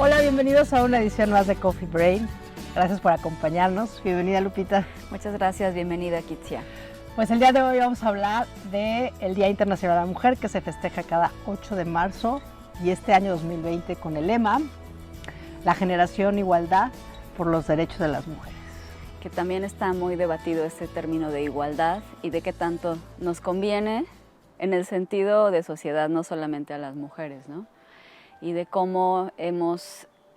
Hola, bienvenidos a una edición más de Coffee Brain. Gracias por acompañarnos. Bienvenida, Lupita. Muchas gracias, bienvenida, Kitsia. Pues el día de hoy vamos a hablar del Día Internacional de la Mujer, que se festeja cada 8 de marzo y este año 2020 con el lema La generación igualdad por los derechos de las mujeres. Que también está muy debatido este término de igualdad y de qué tanto nos conviene en el sentido de sociedad, no solamente a las mujeres, ¿no? Y de cómo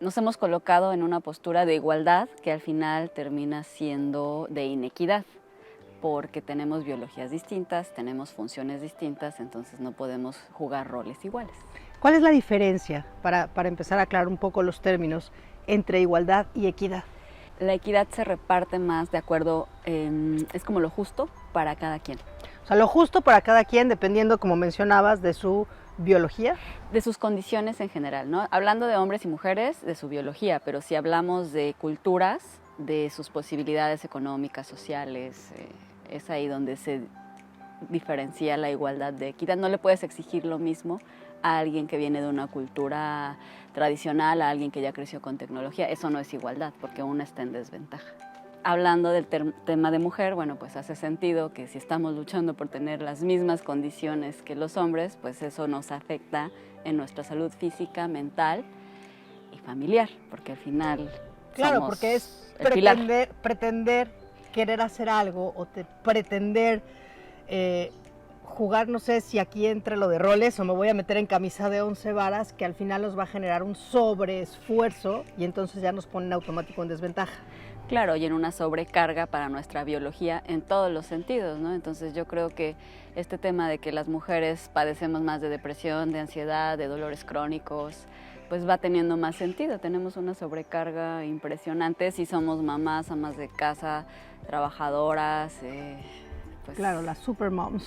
nos hemos colocado en una postura de igualdad que al final termina siendo de inequidad, porque tenemos biologías distintas, tenemos funciones distintas, entonces no podemos jugar roles iguales. ¿Cuál es la diferencia, para empezar a aclarar un poco los términos, entre igualdad y equidad? La equidad se reparte más de acuerdo, es como lo justo para cada quien. O sea, lo justo para cada quien, dependiendo, como mencionabas, de su biología. De sus condiciones en general, ¿no? Hablando de hombres y mujeres, de su biología, pero si hablamos de culturas, de sus posibilidades económicas, sociales, es ahí donde se diferencia la igualdad de equidad. No le puedes exigir lo mismo a alguien que viene de una cultura tradicional, a alguien que ya creció con tecnología. Eso no es igualdad, porque una está en desventaja. Hablando del tema de mujer, bueno, pues hace sentido que si estamos luchando por tener las mismas condiciones que los hombres, pues eso nos afecta en nuestra salud física, mental y familiar, porque al final claro, porque es pretender querer hacer algo o pretender jugar, no sé si aquí entre lo de roles o me voy a meter en camisa de 11 varas, que al final nos va a generar un sobreesfuerzo y entonces ya nos ponen automático en desventaja. Claro, y en una sobrecarga para nuestra biología en todos los sentidos, ¿no? Entonces yo creo que este tema de que las mujeres padecemos más de depresión, de ansiedad, de dolores crónicos, pues va teniendo más sentido. Tenemos una sobrecarga impresionante si somos mamás, amas de casa, trabajadoras. Pues claro, las supermoms.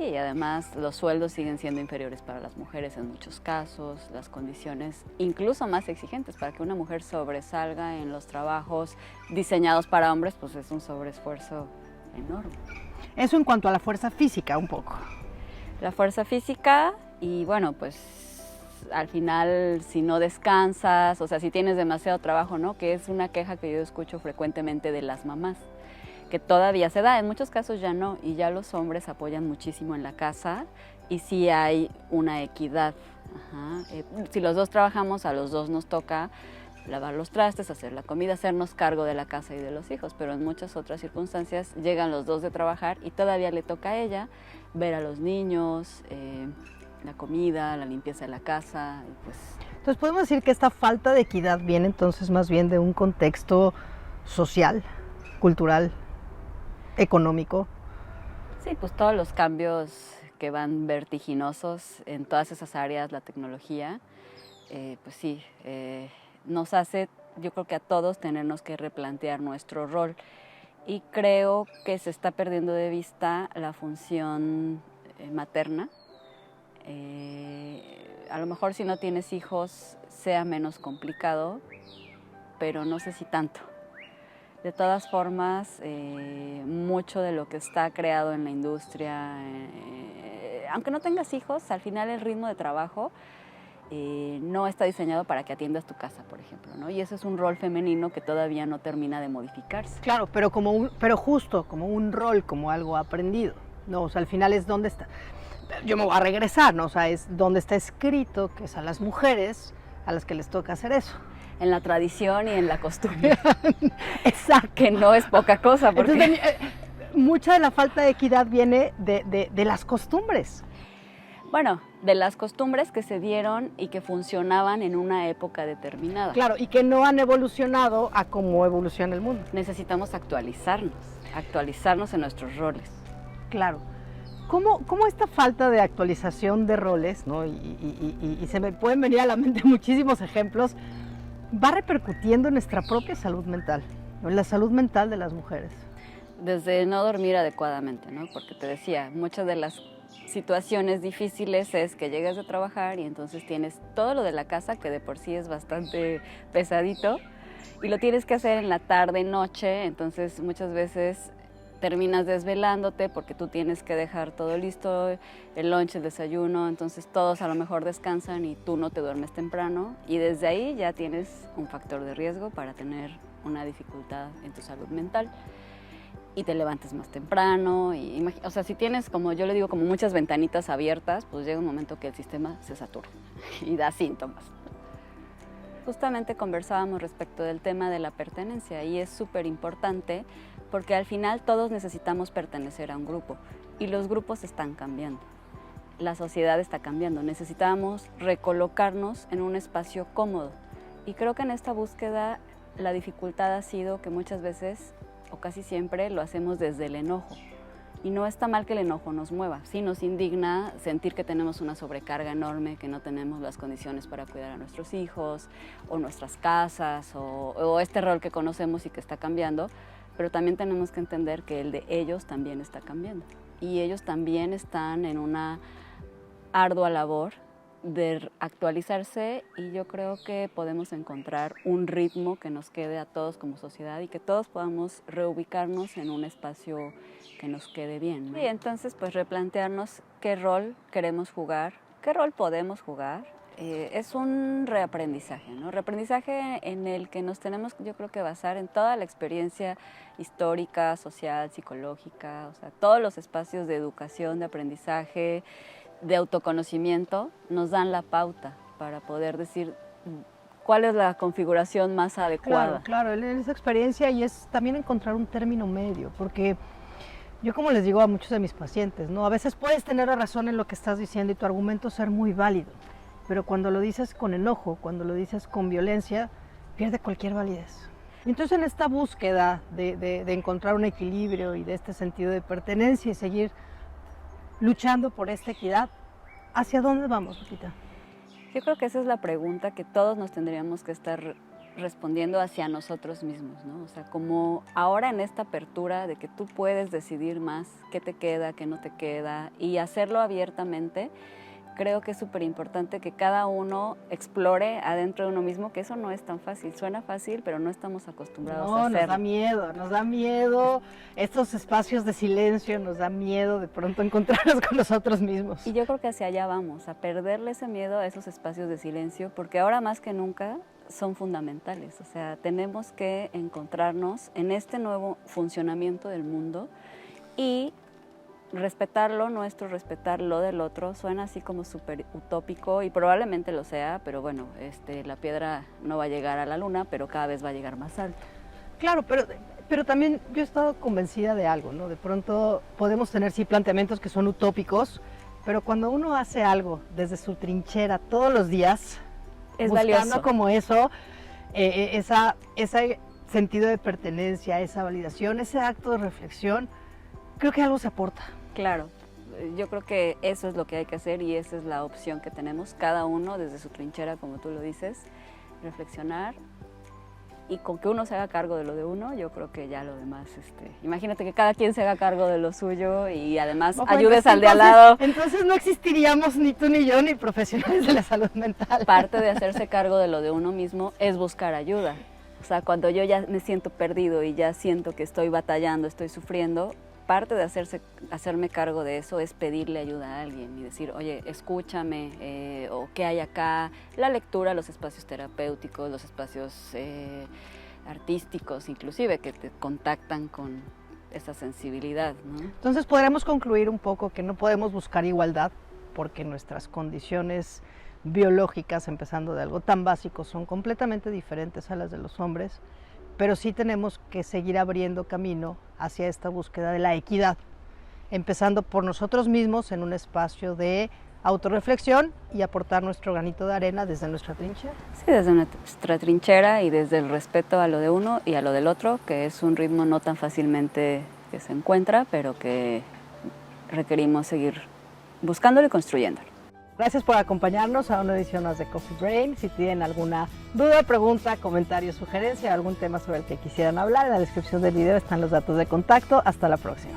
Y además los sueldos siguen siendo inferiores para las mujeres en muchos casos, las condiciones incluso más exigentes para que una mujer sobresalga en los trabajos diseñados para hombres, pues es un sobreesfuerzo enorme. Eso en cuanto a la fuerza física un poco. La fuerza física y bueno, pues al final si no descansas, o sea, si tienes demasiado trabajo, ¿no? Que es una queja que yo escucho frecuentemente de las mamás, que todavía se da, en muchos casos ya no, y ya los hombres apoyan muchísimo en la casa y sí hay una equidad. Si los dos trabajamos, a los dos nos toca lavar los trastes, hacer la comida, hacernos cargo de la casa y de los hijos, pero en muchas otras circunstancias llegan los dos de trabajar y todavía le toca a ella ver a los niños, la comida, la limpieza de la casa. Y pues... Entonces podemos decir que esta falta de equidad viene entonces más bien de un contexto social, cultural, económico. Sí, pues todos los cambios que van vertiginosos en todas esas áreas, la tecnología, pues sí, nos hace, yo creo que a todos tenernos que replantear nuestro rol. Y creo que se está perdiendo de vista la función materna. A lo mejor si no tienes hijos sea menos complicado, pero no sé si tanto. De todas formas, mucho de lo que está creado en la industria, aunque no tengas hijos, al final el ritmo de trabajo no está diseñado para que atiendas tu casa, por ejemplo, ¿no? Y ese es un rol femenino que todavía no termina de modificarse. Claro, pero justo como un rol, como algo aprendido, ¿no? O sea, al final es donde está. Yo me voy a regresar, ¿no? O sea, es donde está escrito que es a las mujeres a las que les toca hacer eso. En la tradición y en la costumbre. Exacto. Que no es poca cosa. Porque... Entonces, mucha de la falta de equidad viene de las costumbres. Bueno, de las costumbres que se dieron y que funcionaban en una época determinada. Claro, y que no han evolucionado a cómo evoluciona el mundo. Necesitamos actualizarnos en nuestros roles. Claro. ¿Cómo esta falta de actualización de roles, ¿no? y se me pueden venir a la mente muchísimos ejemplos, va repercutiendo en nuestra propia salud mental, en la salud mental de las mujeres? desde no dormir adecuadamente, ¿no? Porque te decía, muchas de las situaciones difíciles es que llegas de trabajar y entonces tienes todo lo de la casa, que de por sí es bastante pesadito, y lo tienes que hacer en la tarde, noche, entonces muchas veces terminas desvelándote porque tú tienes que dejar todo listo, el lunch, el desayuno, entonces todos a lo mejor descansan y tú no te duermes temprano, y desde ahí ya tienes un factor de riesgo para tener una dificultad en tu salud mental. Y te levantes más temprano, o sea, si tienes, como yo le digo, como muchas ventanitas abiertas, pues llega un momento que el sistema se satura y da síntomas. Justamente conversábamos respecto del tema de la pertenencia y es súper importante porque al final todos necesitamos pertenecer a un grupo y los grupos están cambiando. La sociedad está cambiando, necesitamos recolocarnos en un espacio cómodo y creo que en esta búsqueda la dificultad ha sido que muchas veces o casi siempre lo hacemos desde el enojo. Y no está mal que el enojo nos mueva, sí nos indigna sentir que tenemos una sobrecarga enorme, que no tenemos las condiciones para cuidar a nuestros hijos o nuestras casas o este rol que conocemos y que está cambiando, pero también tenemos que entender que el de ellos también está cambiando y ellos también están en una ardua labor de actualizarse y yo creo que podemos encontrar un ritmo que nos quede a todos como sociedad y que todos podamos reubicarnos en un espacio que nos quede bien, ¿no? Y entonces pues replantearnos qué rol queremos jugar, qué rol podemos jugar. Es un reaprendizaje, ¿no? Reaprendizaje en el que nos tenemos, yo creo que basar en toda la experiencia histórica, social, psicológica, o sea, todos los espacios de educación, de aprendizaje, de autoconocimiento nos dan la pauta para poder decir cuál es la configuración más adecuada. Claro, en esa experiencia y es también encontrar un término medio, porque yo como les digo a muchos de mis pacientes, ¿no? A veces puedes tener razón en lo que estás diciendo y tu argumento ser muy válido, pero cuando lo dices con enojo, cuando lo dices con violencia, pierde cualquier validez. Entonces en esta búsqueda de encontrar un equilibrio y de este sentido de pertenencia y seguir luchando por esta equidad, ¿hacia dónde vamos, Lupita? Yo creo que esa es la pregunta que todos nos tendríamos que estar respondiendo hacia nosotros mismos, ¿no? O sea, como ahora en esta apertura de que tú puedes decidir más qué te queda, qué no te queda y hacerlo abiertamente, creo que es súper importante que cada uno explore adentro de uno mismo, que eso no es tan fácil. Suena fácil, pero no estamos acostumbrados a hacerlo. Nos da miedo estos espacios de silencio, nos da miedo de pronto encontrarnos con nosotros mismos. Y yo creo que hacia allá vamos, a perderle ese miedo a esos espacios de silencio, porque ahora más que nunca son fundamentales. O sea, tenemos que encontrarnos en este nuevo funcionamiento del mundo y respetar lo nuestro, respetar lo del otro, suena así como súper utópico y probablemente lo sea, pero bueno, la piedra no va a llegar a la luna, pero cada vez va a llegar más alto. Claro, pero también yo he estado convencida de algo, ¿no? De pronto podemos tener sí planteamientos que son utópicos, pero cuando uno hace algo desde su trinchera todos los días, es buscando valioso. Como eso, ese sentido de pertenencia, esa validación, ese acto de reflexión, creo que algo se aporta. Claro, yo creo que eso es lo que hay que hacer y esa es la opción que tenemos cada uno desde su trinchera, como tú lo dices, reflexionar y con que uno se haga cargo de lo de uno, yo creo que ya lo demás, imagínate que cada quien se haga cargo de lo suyo y además ayudes al de al lado. Entonces no existiríamos ni tú ni yo ni profesionales de la salud mental. Parte de hacerse cargo de lo de uno mismo es buscar ayuda. O sea, cuando yo ya me siento perdido y ya siento que estoy batallando, estoy sufriendo, parte de hacerme cargo de eso es pedirle ayuda a alguien y decir, oye, escúchame, o qué hay acá, la lectura, los espacios terapéuticos, los espacios artísticos, inclusive, que te contactan con esa sensibilidad, ¿no? Entonces podremos concluir un poco que no podemos buscar igualdad porque nuestras condiciones biológicas, empezando de algo tan básico, son completamente diferentes a las de los hombres, pero sí tenemos que seguir abriendo camino hacia esta búsqueda de la equidad, empezando por nosotros mismos en un espacio de autorreflexión y aportar nuestro granito de arena desde nuestra trinchera. Sí, desde nuestra trinchera y desde el respeto a lo de uno y a lo del otro, que es un ritmo no tan fácilmente que se encuentra, pero que requerimos seguir buscándolo y construyéndolo. Gracias por acompañarnos a una edición más de Coffee Brain. Si tienen alguna duda, pregunta, comentario, sugerencia, algún tema sobre el que quisieran hablar, en la descripción del video están los datos de contacto. Hasta la próxima.